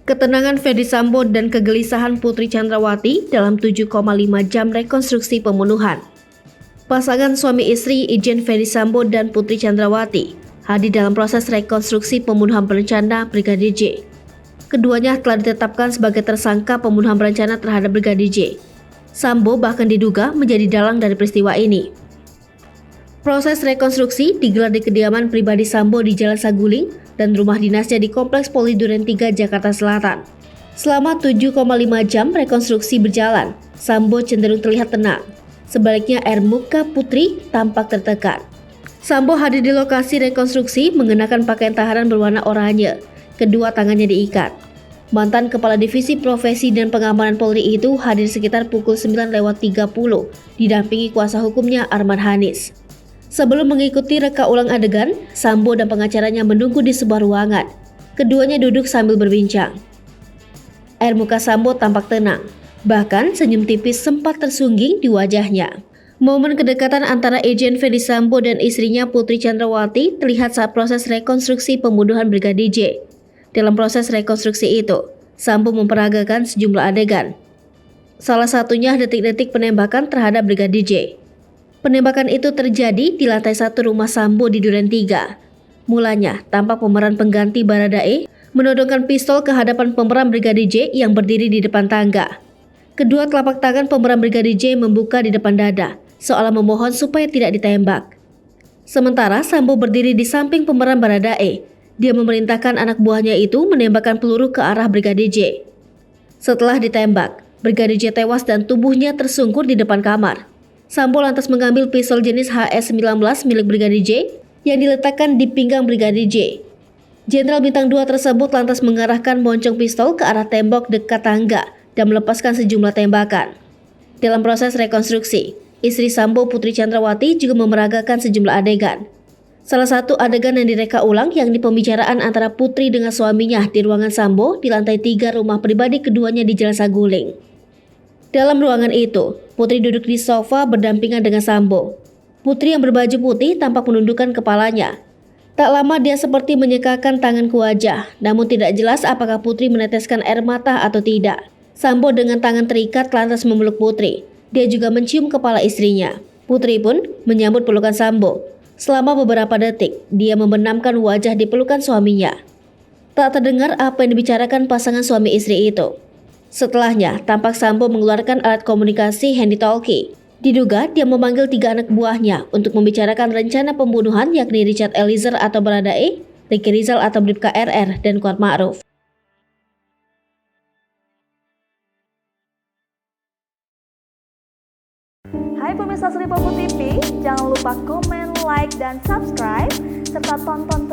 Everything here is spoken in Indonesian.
Ketenangan Ferdy Sambo dan kegelisahan Putri Chandrawati dalam 7,5 jam rekonstruksi pembunuhan. Pasangan suami istri Irjen Ferdy Sambo dan Putri Chandrawati hadir dalam proses rekonstruksi pembunuhan berencana Brigadir J. Keduanya telah ditetapkan sebagai tersangka pembunuhan berencana terhadap Brigadir J. Sambo bahkan diduga menjadi dalang dari peristiwa ini. Proses rekonstruksi digelar di kediaman pribadi Sambo di Jalan Saguling dan rumah dinasnya di Kompleks Poli Duren 3, Jakarta Selatan. Selama 7,5 jam rekonstruksi berjalan, Sambo cenderung terlihat tenang. Sebaliknya air muka Putri tampak tertekan. Sambo hadir di lokasi rekonstruksi mengenakan pakaian tahanan berwarna oranye. Kedua tangannya diikat. Mantan Kepala Divisi Profesi dan Pengamanan Polri itu hadir sekitar pukul 9.30 didampingi kuasa hukumnya Arman Hanis. Sebelum mengikuti reka ulang adegan, Sambo dan pengacaranya menunggu di sebuah ruangan. Keduanya duduk sambil berbincang. Air muka Sambo tampak tenang, bahkan senyum tipis sempat tersungging di wajahnya. Momen kedekatan antara Irjen Ferdy Sambo dan istrinya Putri Chandrawati terlihat saat proses rekonstruksi pembunuhan Brigadir J. Dalam proses rekonstruksi itu, Sambo memperagakan sejumlah adegan. Salah satunya detik-detik penembakan terhadap Brigadir J. Penembakan itu terjadi di lantai 1 rumah Sambo di Duren 3. Mulanya, tampak pemeran pengganti Baradae menodongkan pistol ke hadapan pemeran Brigadir J yang berdiri di depan tangga. Kedua telapak tangan pemeran Brigadir J membuka di depan dada, seolah memohon supaya tidak ditembak. Sementara Sambo berdiri di samping pemeran Baradae. Dia memerintahkan anak buahnya itu menembakkan peluru ke arah Brigadir J. Setelah ditembak, Brigadir J tewas dan tubuhnya tersungkur di depan kamar. Sambo lantas mengambil pistol jenis HS-19 milik Brigadir J yang diletakkan di pinggang Brigadir J. Jenderal Bintang 2 tersebut lantas mengarahkan moncong pistol ke arah tembok dekat tangga dan melepaskan sejumlah tembakan. Dalam proses rekonstruksi, istri Sambo Putri Chandrawati juga memeragakan sejumlah adegan. Salah satu adegan yang direka ulang yakni pembicaraan antara Putri dengan suaminya di ruangan Sambo di lantai 3 rumah pribadi keduanya di Jalan Saguling. Dalam ruangan itu, Putri duduk di sofa berdampingan dengan Sambo. Putri yang berbaju putih tampak menundukkan kepalanya. Tak lama dia seperti menyekakan tangan ke wajah, namun tidak jelas apakah Putri meneteskan air mata atau tidak. Sambo dengan tangan terikat lantas memeluk Putri. Dia juga mencium kepala istrinya. Putri pun menyambut pelukan Sambo. Selama beberapa detik, dia membenamkan wajah di pelukan suaminya. Tak terdengar apa yang dibicarakan pasangan suami istri itu. Setelahnya, tampak Sambo mengeluarkan alat komunikasi handy-talkie. Diduga dia memanggil 3 anak buahnya untuk membicarakan rencana pembunuhan yakni Richard Eliezer atau Baradae, Ricky Rizal atau Bribka RR, dan Kuat Ma'ruf. Hai pemirsa Sri Popo TV, jangan lupa komen, like, dan subscribe, serta tonton